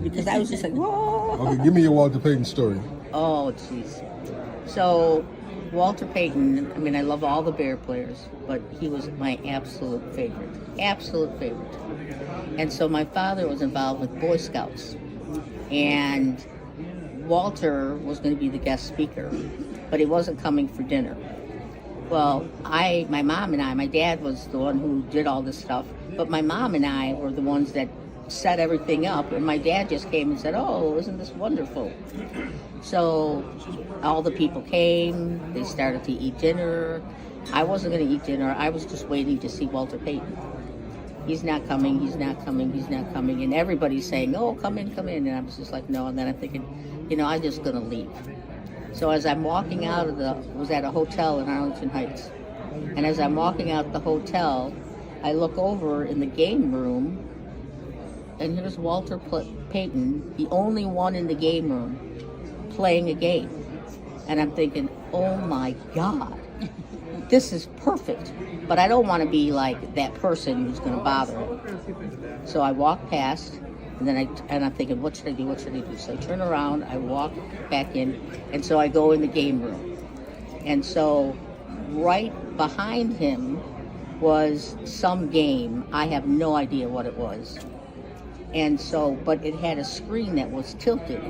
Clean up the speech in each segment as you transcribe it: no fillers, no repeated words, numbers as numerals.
because I was just like, whoa. Okay, give me your Walter Payton story. Oh, jeez. So, Walter Payton, I mean, I love all the Bear players, but he was my absolute favorite. Absolute favorite. And so my father was involved with Boy Scouts. And Walter was going to be the guest speaker, but he wasn't coming for dinner. Well, my mom and I, my dad was the one who did all this stuff, but my mom and I were the ones that set everything up, and my dad just came and said, oh, isn't this wonderful? So all the people came, they started to eat dinner. I wasn't going to eat dinner, I was just waiting to see Walter Payton. He's not coming, he's not coming, he's not coming, and everybody's saying, oh, come in, and I was just like, no, and then I'm thinking, I'm just going to leave. So as I'm walking out was at a hotel in Arlington Heights, and as I'm walking out the hotel, I look over in the game room, and here's Walter Payton, the only one in the game room, playing a game. And I'm thinking, oh my God, this is perfect. But I don't want to be like that person who's going to bother him. So I walk past, and then I'm thinking, what should I do? So I turn around, I walk back in, and so I go in the game room. And so right behind him was some game. I have no idea what it was. And so, but it had a screen that was tilted,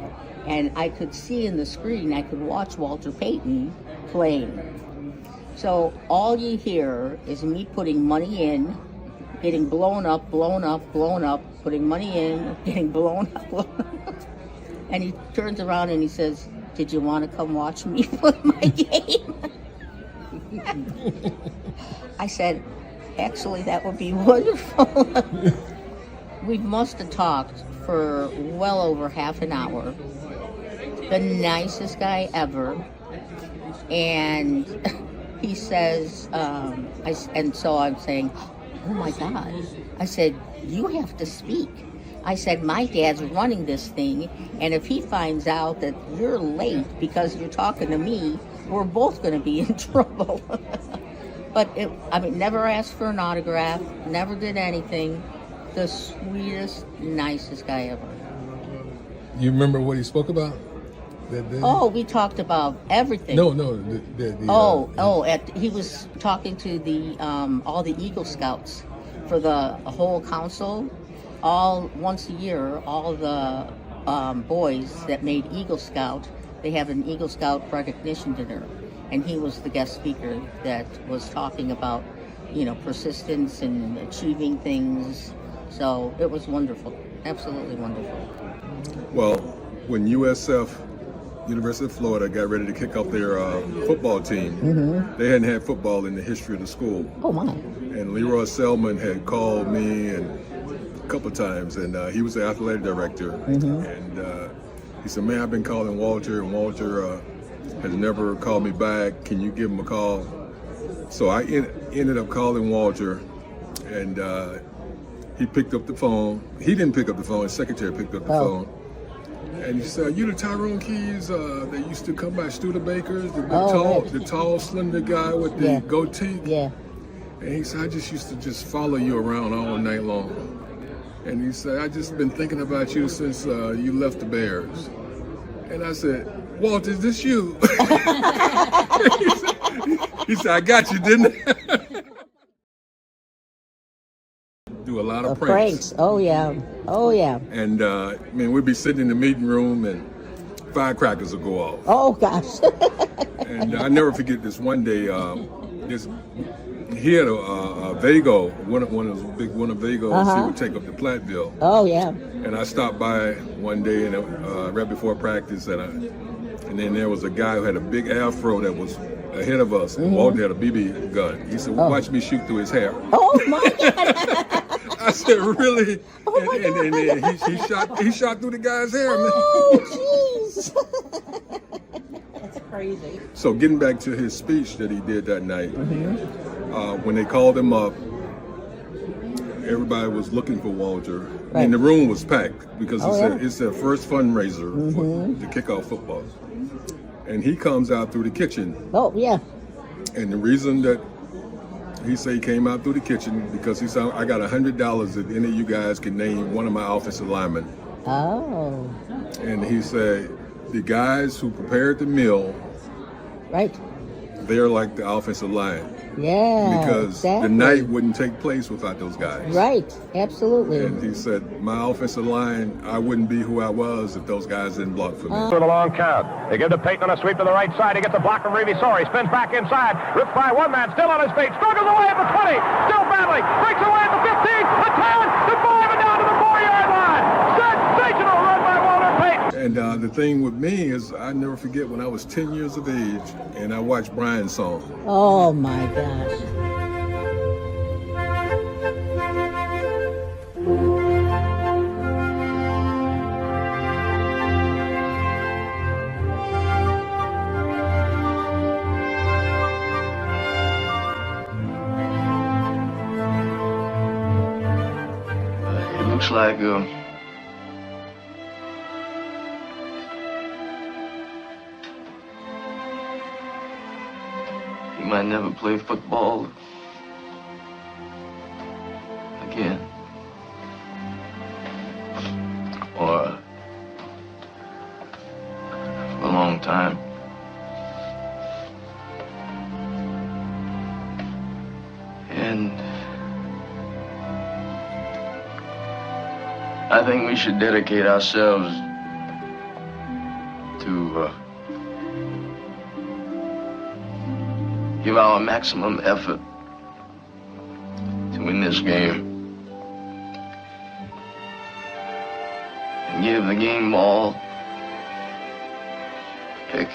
and I could see in the screen, I could watch Walter Payton playing. So all you hear is me putting money in, getting blown up, putting money in, getting blown up. And he turns around and he says, did you want to come watch me play my game? I said, actually, that would be wonderful. We must have talked for well over half an hour. The nicest guy ever. And he says, and so I'm saying, oh my God. I said, you have to speak. I said, my dad's running this thing, and if he finds out that you're late because you're talking to me, we're both going to be in trouble. But never asked for an autograph, never did anything. The sweetest, nicest guy ever. You remember what he spoke about that day? Oh, we talked about everything. No. He was talking to the all the Eagle Scouts for the whole council. All once a year, all the boys that made Eagle Scout, they have an Eagle Scout recognition dinner, and he was the guest speaker that was talking about, persistence and achieving things. So it was wonderful, absolutely wonderful. Well, when USF, University of Florida, got ready to kick off their football team, they hadn't had football in the history of the school. Oh my! And Leroy Selman had called me a couple of times, and he was the athletic director. And he said, "Man, I've been calling Walter, and Walter has never called me back. Can you give him a call?" So I ended up calling Walter, and he picked up the phone. He didn't pick up the phone. His secretary picked up the phone. And he said, "Are you the Tyrone Keys that used to come by Studebakers, the tall, slender guy with the goatee?" Yeah. And he said, "I just used to follow you around all night long." And he said, "I just been thinking about you since you left the Bears." And I said, "Walt, is this you?" He said, "I got you, didn't I?" Do a lot of pranks. Oh yeah. And we'd be sitting in the meeting room and firecrackers would go off. Oh gosh. And I never forget this one day. He had a Vago, one of Vagos. He would take up to Platteville. Oh yeah. And I stopped by one day and right before practice, and then there was a guy who had a big afro that was ahead of us, and Walter had a BB gun. He said, "Watch me shoot through his hair." Oh my God. I said, "Really?" Oh and he shot through the guy's hair. Oh jeez. That's crazy. So getting back to his speech that he did that night, when they called him up, everybody was looking for Walter. Right. And the room was packed because it's their first fundraiser to kick off football. And he comes out through the kitchen. Oh yeah. And the reason that he said he came out through the kitchen because he said, "I got $100 if any of you guys can name one of my offensive linemen Oh, And he said, the guys who prepared the meal, right. they're like the offensive line. Yeah, Because exactly. the night wouldn't take place without those guys. Right, absolutely. And he said, my offensive line, I wouldn't be who I was if those guys didn't block for me. For the long count. They give to Peyton on a sweep to the right side. He gets a block from Reeve Sorry. Spins back inside. Ripped by one man. Still on his feet. Struggles away at the 20. Still battling. Breaks away at the 15. The 10. The 5 and down to the 4-yard line. Sensational run by Walter Payton. And the thing with me is I never forget when I was 10 years of age and I watched Brian's song. Oh my gosh. It looks like he might never play football again. Or for a long time. And I think we should dedicate ourselves to give our maximum effort to win this game. And give the game ball a pick.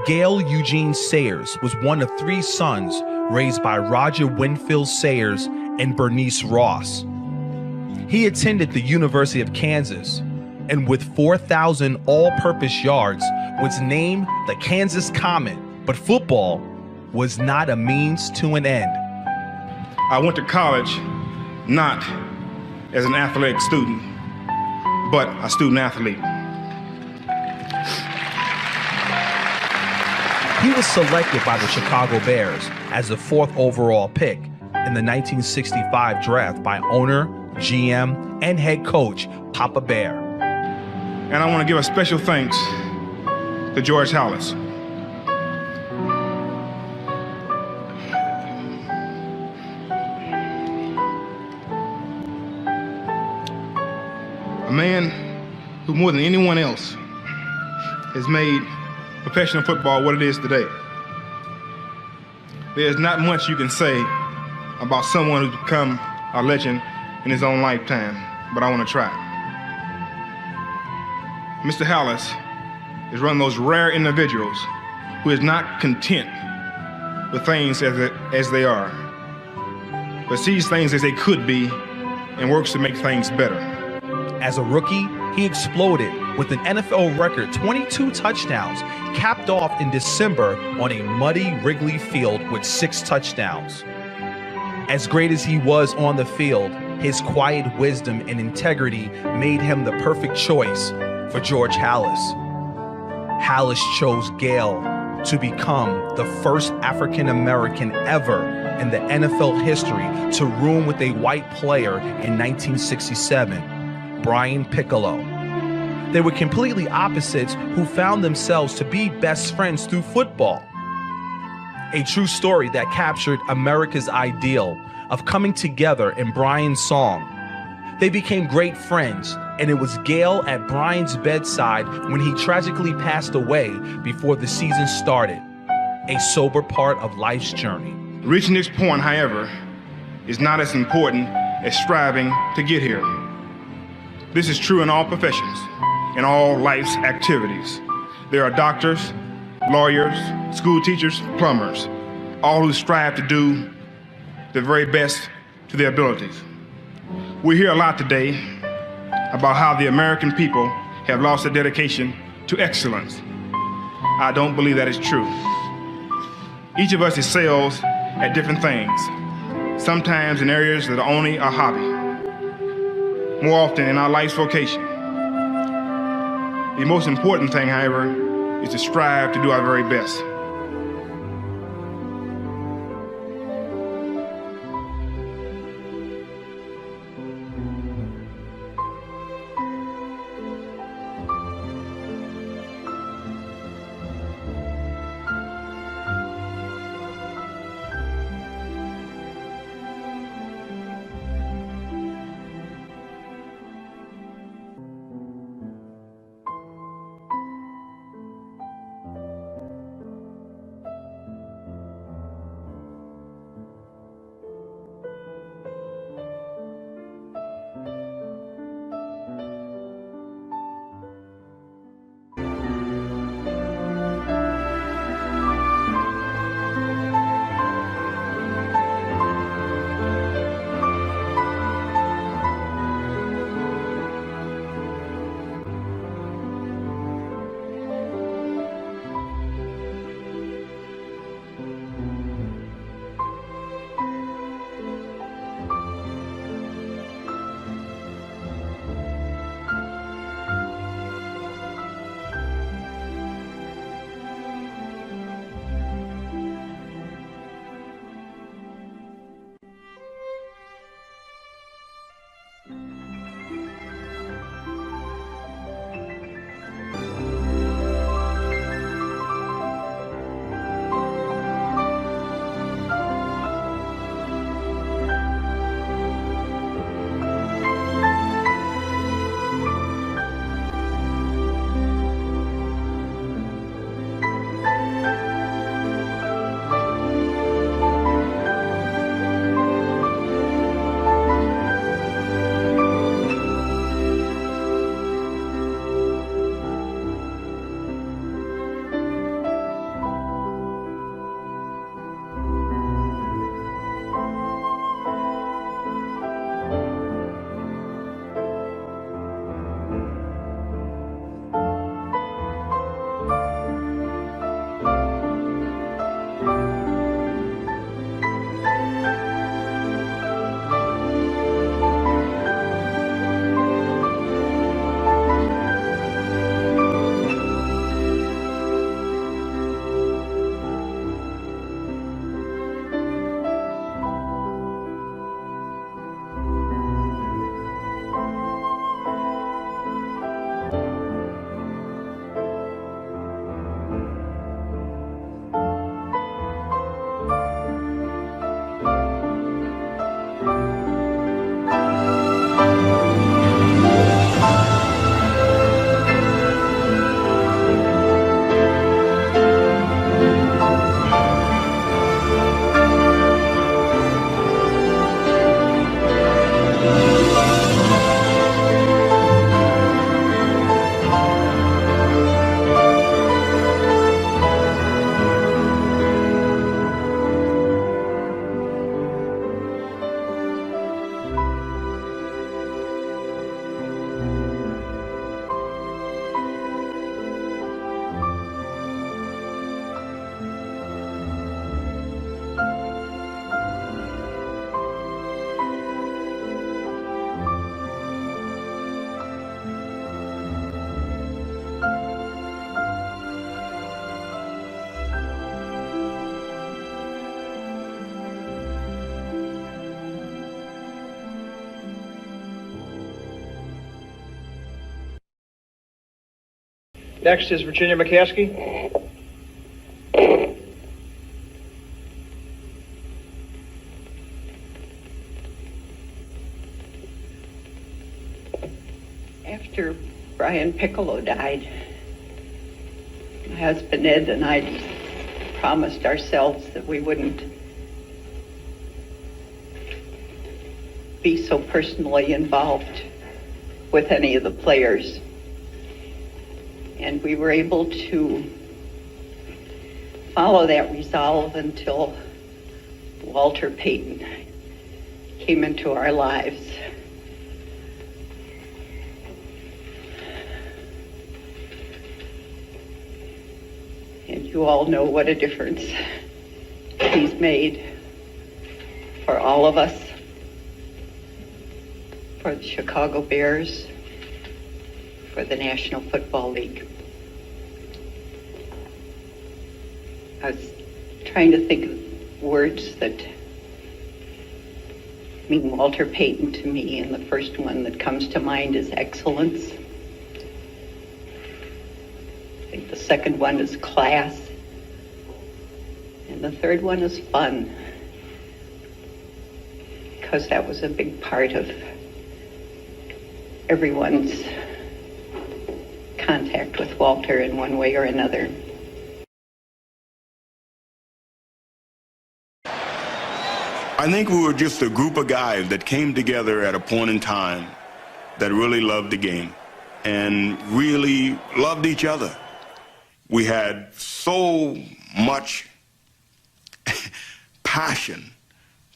Gail Eugene Sayers was one of 3 sons raised by Roger Winfield Sayers and Bernice Ross. He attended the University of Kansas and with 4,000 all-purpose yards was named the Kansas Comet, but football was not a means to an end. I went to college not as an athletic student, but a student athlete. He was selected by the Chicago Bears as the 4th overall pick in the 1965 draft by owner, GM, and head coach Papa Bear. And I want to give a special thanks to George Halas. A man who more than anyone else has made professional football what it is today. There's not much you can say about someone who's become a legend in his own lifetime, but I want to try. Mr. Halas is one of those rare individuals who is not content with things as they are, but sees things as they could be and works to make things better. As a rookie, he exploded with an NFL record 22 touchdowns, capped off in December on a muddy Wrigley Field with 6 touchdowns. As great as he was on the field, his quiet wisdom and integrity made him the perfect choice for George Halas. Halas chose Gail to become the first African-American ever in the NFL history to room with a white player in 1967, Brian Piccolo. They were completely opposites who found themselves to be best friends through football. A true story that captured America's ideal of coming together in Brian's song. They became great friends, and it was Gail at Brian's bedside when he tragically passed away before the season started, a sober part of life's journey. Reaching this point, however, is not as important as striving to get here. This is true in all professions, in all life's activities. There are doctors, lawyers, school teachers, plumbers, all who strive to do the very best to their abilities. We hear a lot today about how the American people have lost their dedication to excellence. I don't believe that is true. Each of us excels at different things, sometimes in areas that are only a hobby, more often in our life's vocation. The most important thing, however, is to strive to do our very best. Next is Virginia McCaskey. After Brian Piccolo died, my husband Ed and I promised ourselves that we wouldn't be so personally involved with any of the players. And we were able to follow that resolve until Walter Payton came into our lives. And you all know what a difference he's made for all of us, for the Chicago Bears, for the National Football League. I was trying to think of words that mean Walter Payton to me, and the first one that comes to mind is excellence. I think the second one is class. And the third one is fun, because that was a big part of everyone's contact with Walter in one way or another. I think we were just a group of guys that came together at a point in time that really loved the game and really loved each other. We had so much passion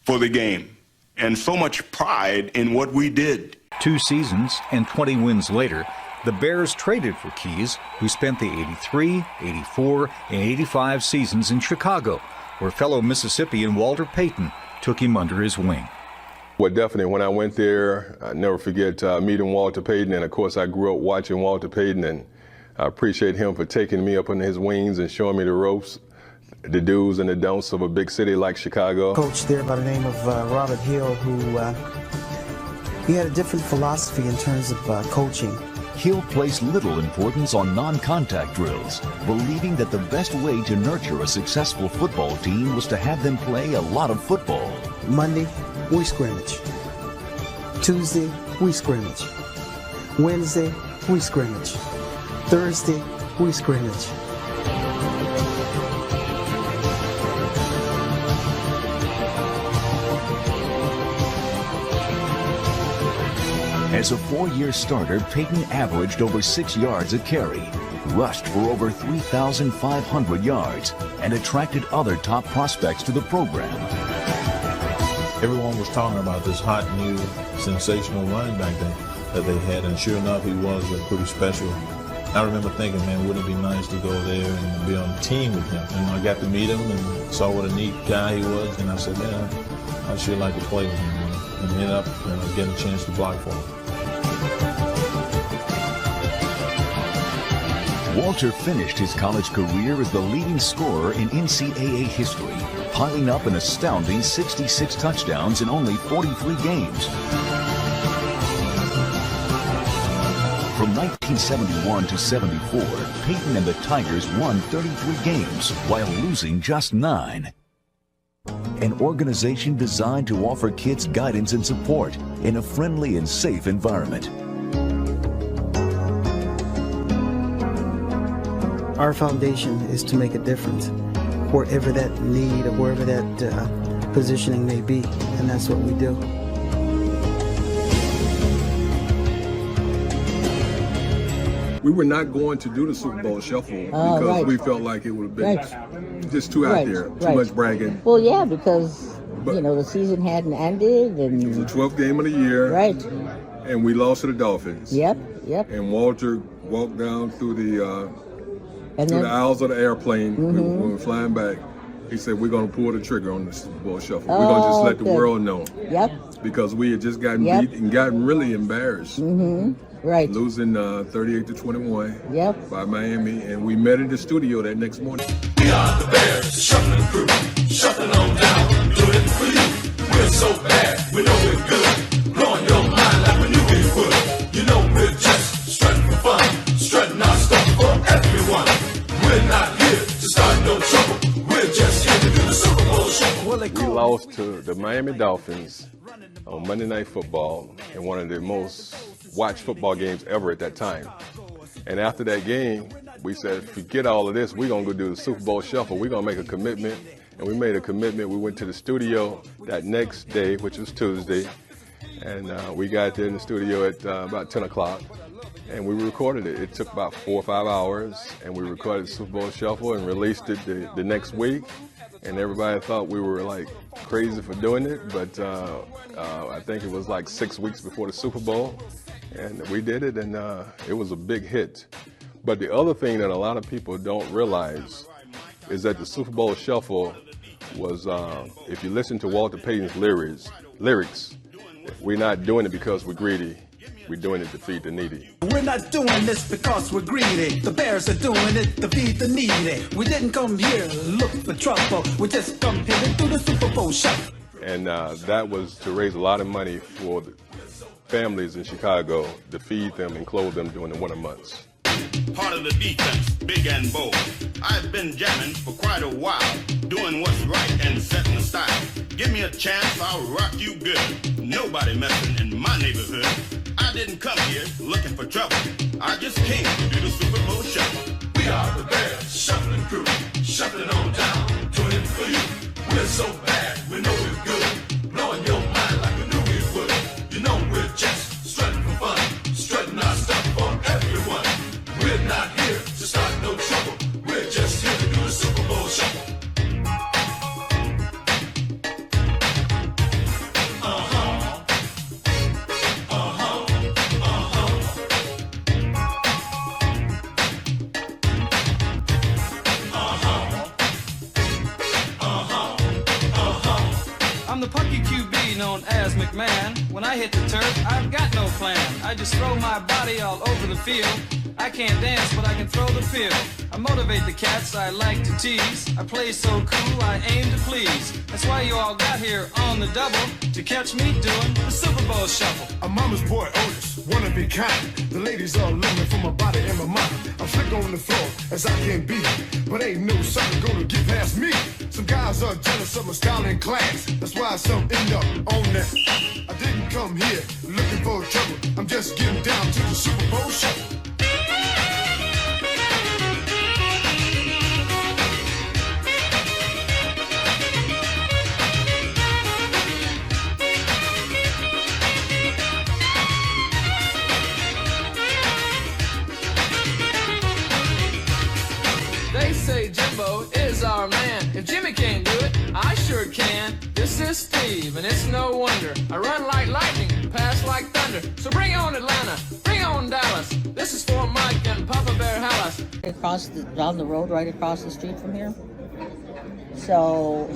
for the game and so much pride in what we did. 2 seasons and 20 wins later, the Bears traded for Keys, who spent the 83, 84, and 85 seasons in Chicago, where fellow Mississippian Walter Payton took him under his wing. Well, definitely, when I went there, I never forget meeting Walter Payton, and of course I grew up watching Walter Payton, and I appreciate him for taking me up under his wings and showing me the ropes, the do's and the don'ts of a big city like Chicago. Coach there by the name of Robert Hill, who he had a different philosophy in terms of coaching. Hill placed little importance on non-contact drills, believing that the best way to nurture a successful football team was to have them play a lot of football. Monday, we scrimmage. Tuesday, we scrimmage. Wednesday, we scrimmage. Thursday, we scrimmage. As a 4-year starter, Payton averaged over 6 yards a carry, rushed for over 3,500 yards, and attracted other top prospects to the program. Everyone was talking about this hot, new, sensational running back that they had, and sure enough, he was pretty special. I remember thinking, man, wouldn't it be nice to go there and be on the team with him? And I got to meet him and saw what a neat guy he was, and I said, man, I'd sure like to play with him. And ended up getting a chance to block for him. Walter finished his college career as the leading scorer in NCAA history, piling up an astounding 66 touchdowns in only 43 games. From 1971 to 74, Payton and the Tigers won 33 games while losing just 9. An organization designed to offer kids guidance and support in a friendly and safe environment. Our foundation is to make a difference wherever that need or wherever that positioning may be, and that's what we do. We were not going to do the Super Bowl shuffle because we felt like it would have been just too out there, too much bragging. Well, yeah, because the season hadn't ended, and it was the 12th game of the year, right? And we lost to the Dolphins. Yep. And Walter walked down through the aisles of the airplane when we were flying back. He said, "We're going to pull the trigger on the Super Bowl shuffle. We're going to just let the world know." Yep. Because we had just gotten beat and gotten really embarrassed. Right. Losing 38-21 by Miami, and we met in the studio that next morning. We are the Bears, the shuffling crew, shuffling on down, do it for you. We're so bad, we know we're good, blowing your mind like we knew we would. You know we're just strutting for fun, strutting our stuff for everyone. We're not here to start no trouble, we're just here to do the Super Bowl shuffle. We lost to the Miami Dolphins on Monday Night Football in one of the most watched football games ever at that time. And after that game, we said, forget all of this, we're going to go do the Super Bowl shuffle. We're going to make a commitment. And we made a commitment. We went to the studio that next day, which was Tuesday, And we got there in the studio at about 10 o'clock, and we recorded it. It took about 4 or 5 hours, and we recorded the Super Bowl Shuffle and released it the next week. And everybody thought we were like crazy for doing it, but I think it was like 6 weeks before the Super Bowl, and we did it, and it was a big hit. But the other thing that a lot of people don't realize is that the Super Bowl Shuffle was, if you listen to Walter Payton's lyrics, we're not doing it because we're greedy. We're doing it to feed the needy. We're not doing this because we're greedy. The Bears are doing it to feed the needy. We didn't come here look for trouble. We just come here to do the Super Bowl Shuffle. And that was to raise a lot of money for the families in Chicago to feed them and clothe them during the winter months. Part of the defense, big and bold. I've been jamming for quite a while, doing what's right and setting the style. Give me a chance, I'll rock you good. Nobody messing in my neighborhood. I didn't come here looking for trouble. I just came to do the Super Bowl Shuffle. We are the Bears Shuffling Crew, shuffling on down, doing it for you. We're so bad, we know we're good, blowing your mind like we knew we would. You know we're just strutting for fun, strutting our stuff for everyone. We're not here to start no trouble. We're just here to do the Super Bowl Shuffle. I'm the Pucky QB known as McMahon. When I hit the turf, I've got no plan. I just throw my body all over the field. I can't dance, but I can throw the field. I motivate the cats I like to tease. I play so cool, I aim to please. That's why you all got here on the double to catch me doing the Super Bowl Shuffle. I'm mama's boy Otis, wanna be kind. The ladies all love me for my body and my mind. I'm slick on the floor as I can be, but ain't no sucker gonna get past me. Some guys are jealous of my style and class. That's why some end up on that. I didn't come here looking for trouble. I'm just getting down to the Super Bowl Shuffle. They say Jimbo is our man. If Jimmy can't do it, I sure can. This is Steve, and it's no wonder. I run like lightning, pass like thunder. So bring on Atlanta, bring on Dallas. This is for Mike and Papa Bear Hallis. Down the road, right across the street from here. So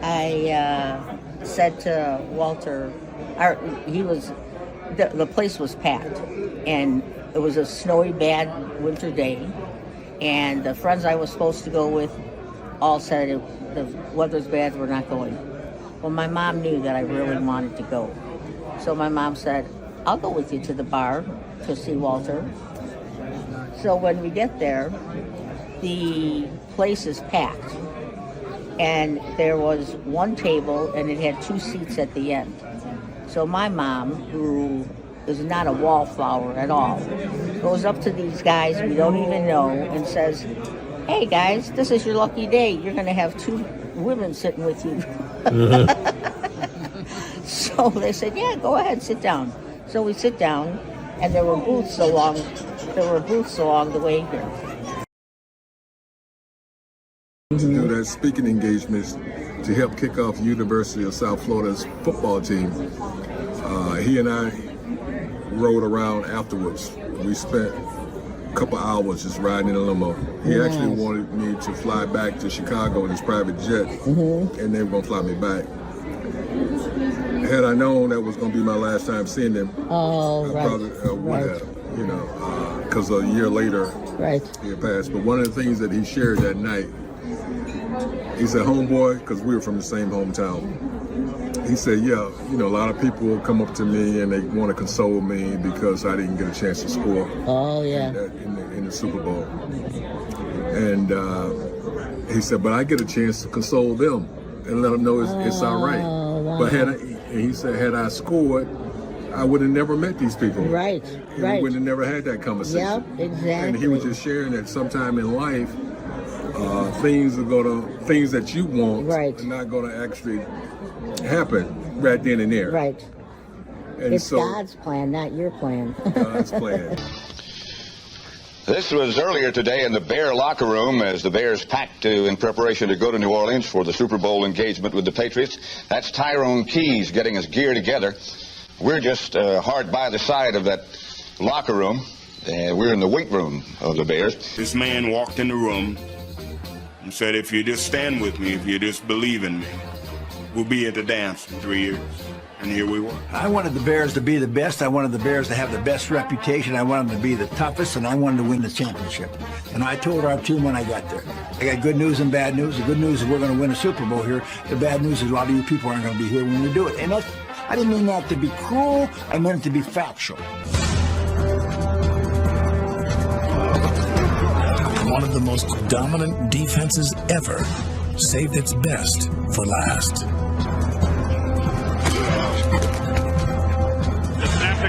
I said to Walter, the place was packed, and it was a snowy, bad winter day. And the friends I was supposed to go with all said the weather's bad, we're not going. Well, my mom knew that I really wanted to go. So my mom said, I'll go with you to the bar to see Walter. So when we get there, the place is packed. And there was one table and it had 2 seats at the end. So my mom, who is not a wallflower at all, goes up to these guys we don't even know and says, hey guys, this is your lucky day. You're going to have 2 women sitting with you. So they said, yeah, go ahead, sit down. So we sit down, and there were booths along the way here. To do that speaking engagements to help kick off University of South Florida's football team. He and I rode around afterwards. We spent a couple hours just riding in a limo. He actually wanted me to fly back to Chicago in his private jet, and they were going to fly me back. Had I known that was going to be my last time seeing them, I probably would have, because a year later, he had passed. But one of the things that he shared that night, he said, homeboy, because we were from the same hometown, he said, yeah, a lot of people will come up to me and they want to console me because I didn't get a chance to score in the Super Bowl. And he said, but I get a chance to console them and let them know it's all right. Wow. But he said, had I scored, I would have never met these people. Right. We would have never had that conversation. Yep, exactly. And he was just sharing that sometime in life, things that you want are not going to actually happen right then and there. Right. And it's so, God's plan, not your plan. God's plan. This was earlier today in the Bear locker room as the Bears packed in preparation to go to New Orleans for the Super Bowl engagement with the Patriots. That's Tyrone Keys getting his gear together. We're just hard by the side of that locker room. We're in the weight room of the Bears. This man walked in the room and said, if you just stand with me, if you just believe in me, we'll be at the dance in 3 years. And here we were. I wanted the Bears to be the best. I wanted the Bears to have the best reputation. I wanted them to be the toughest, and I wanted to win the championship. And I told our team when I got there, I got good news and bad news. The good news is we're going to win a Super Bowl here. The bad news is a lot of you people aren't going to be here when we do it. And I didn't mean that to be cruel. I meant it to be factual. One of the most dominant defenses ever saved its best for last.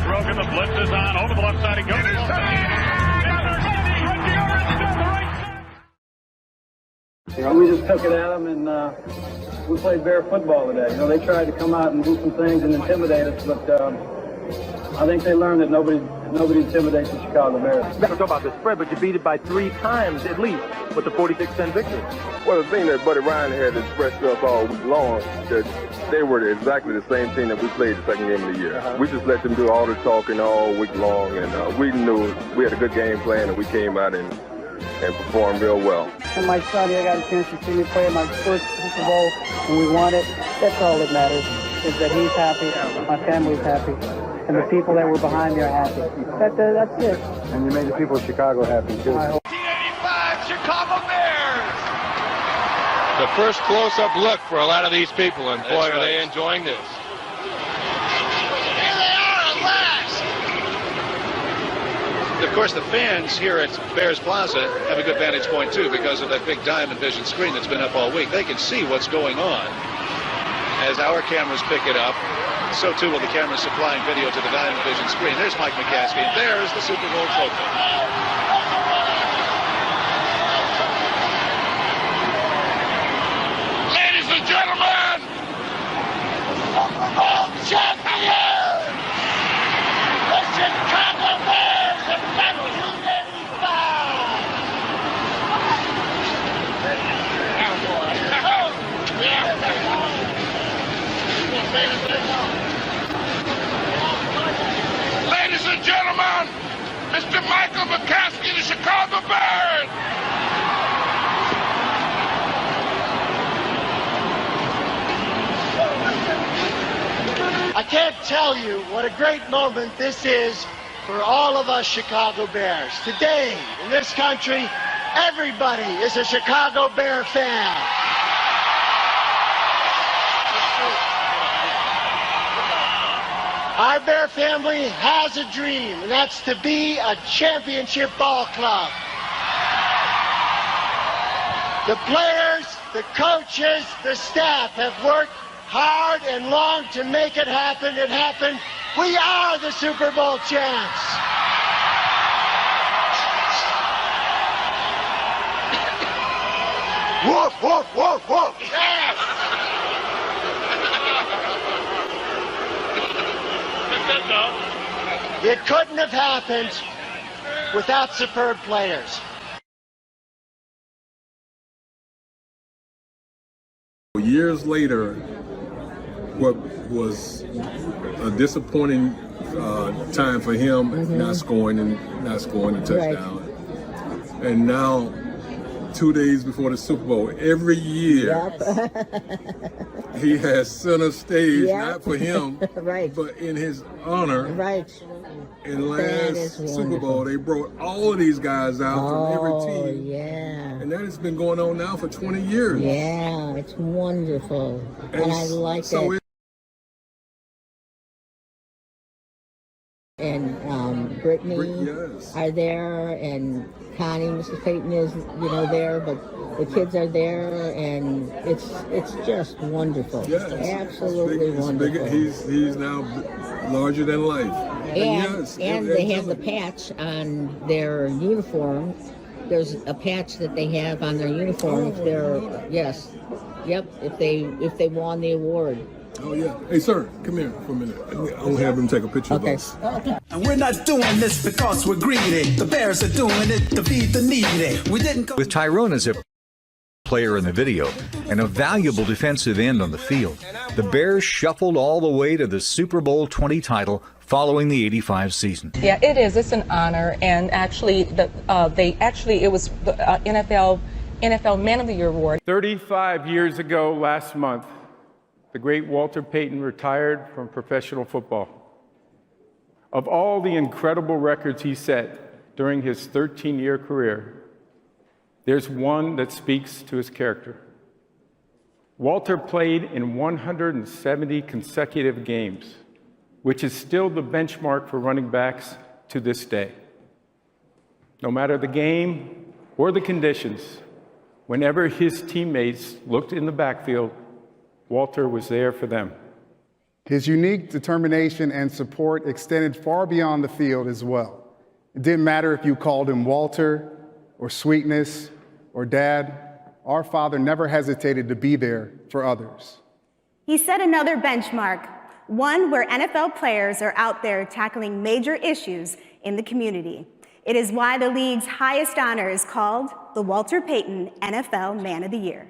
Grogan, the blitz is on, over the left side, he goes. We just took it at them, and we played Bear football today. You know, they tried to come out and do some things and intimidate us, but I think they learned that nobody intimidates the Chicago Bears. You talk about the spread, but you beat it by 3 times at least with the 46-10 victory. Well, the thing that Buddy Ryan had expressed to us all week long, that they were exactly the same team that we played the second game of the year. We just let them do all the talking all week long, and we knew we had a good game plan, and we came out and performed real well. And my Sunday, I got a chance to see me play my first Super Bowl, and we won it. That's all that matters, is that he's happy, my family's happy, and the people that were behind me are happy. That's it. And you made the people of Chicago happy, too. 1985 Chicago Bears! The first close-up look for a lot of these people, and boy, are they enjoying this. Here they are at last! Of course, the fans here at Bears Plaza have a good vantage point, too, because of that big Diamond Vision screen that's been up all week. They can see what's going on as our cameras pick it up. So, too, will the cameras supplying video to the Diamond Vision screen. There's Mike McCaskey, and there is the Super Bowl trophy. Ladies and gentlemen, Super Bowl champion, the Chicago Bears of 1985. Ladies and gentlemen, Mr. Michael McCaskey, the Chicago Bears. I can't tell you what a great moment this is for all of us Chicago Bears. Today, in this country, everybody is a Chicago Bear fan. Our Bear family has a dream, and that's to be a championship ball club. The players, the coaches, the staff have worked hard and long to make it happen. It happened. We are the Super Bowl champs. Woof, woof, woof, woof. Yes. It couldn't have happened without superb players. Years later, what was a disappointing time for him, not scoring the touchdown, and now 2 days before the Super Bowl, every year he has center stage, not for him, but in his honor. In last Super Bowl, they brought all of these guys out from every team. And that has been going on now for 20 years. Yeah, it's wonderful. And I like it. And Brittany are there, and Connie, Mrs. Payton is, there, but the kids are there, and it's just wonderful. Yes. Absolutely wonderful. He's now larger than life. And they have the patch on their uniform. There's a patch that they have on their uniform if they're if they won the award. Oh, yeah. Hey, sir, come here for a minute. I'm going to have him take a picture of us. And we're not doing this because we're greedy. The Bears are doing it to feed the needy. We didn't come With Tyrone as a player in the video and a valuable defensive end on the field, the Bears shuffled all the way to the Super Bowl 20 title following the '85 season. Yeah, it is. It's an honor, and actually, it was the NFL Man of the Year award. 35 years ago last month, the great Walter Payton retired from professional football. Of all the incredible records he set during his 13-year career, there's one that speaks to his character. Walter played in 170 consecutive games, which is still the benchmark for running backs to this day. No matter the game or the conditions, whenever his teammates looked in the backfield, Walter was there for them. His unique determination and support extended far beyond the field as well. It didn't matter if you called him Walter or Sweetness or Dad. Our father never hesitated to be there for others. He set another benchmark, one where NFL players are out there tackling major issues in the community. It is why the league's highest honor is called the Walter Payton NFL Man of the Year.